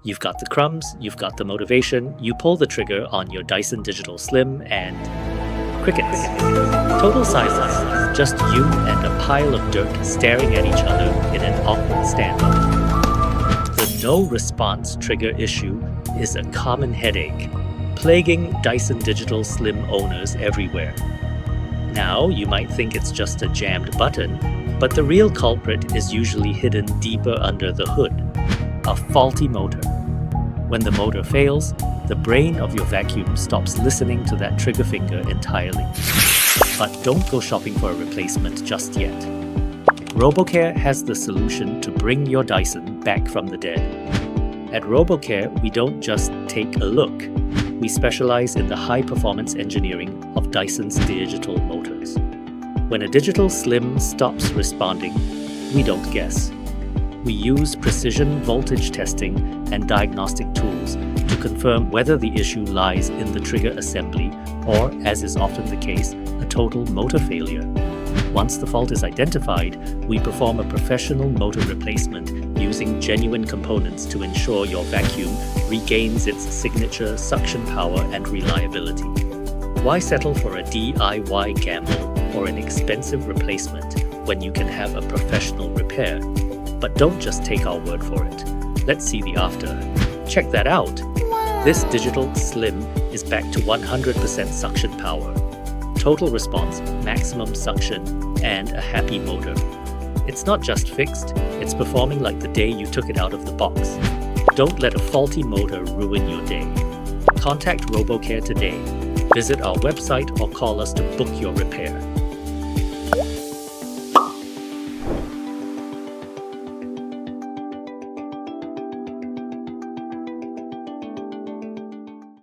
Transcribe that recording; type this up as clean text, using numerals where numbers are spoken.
You've got the crumbs, you've got the motivation, you pull the trigger on your Dyson Digital Slim and crickets. Total silence, just you and a pile of dirt staring at each other in an awkward standoff. The no response trigger issue is a common headache, plaguing Dyson Digital Slim owners everywhere. Now, you might think it's just a jammed button, but the real culprit is usually hidden deeper under the hood, a faulty motor. When the motor fails, the brain of your vacuum stops listening to that trigger finger entirely. But don't go shopping for a replacement just yet. RoboCare has the solution to bring your Dyson back from the dead. At RoboCare, we don't just take a look. We specialize in the high-performance engineering of Dyson's digital motors. When a digital Slim stops responding, we don't guess. We use precision voltage testing and diagnostic tools to confirm whether the issue lies in the trigger assembly or, as is often the case, a total motor failure. Once the fault is identified, we perform a professional motor replacement using genuine components to ensure your vacuum regains its signature suction power and reliability. Why settle for a DIY gamble or an expensive replacement when you can have a professional repair? But don't just take our word for it. Let's see the after. Check that out! This Digital Slim is back to 100% suction power, total response, maximum suction, and a happy motor. It's not just fixed, it's performing like the day you took it out of the box. Don't let a faulty motor ruin your day. Contact RoboCare today. Visit our website or call us to book your repair.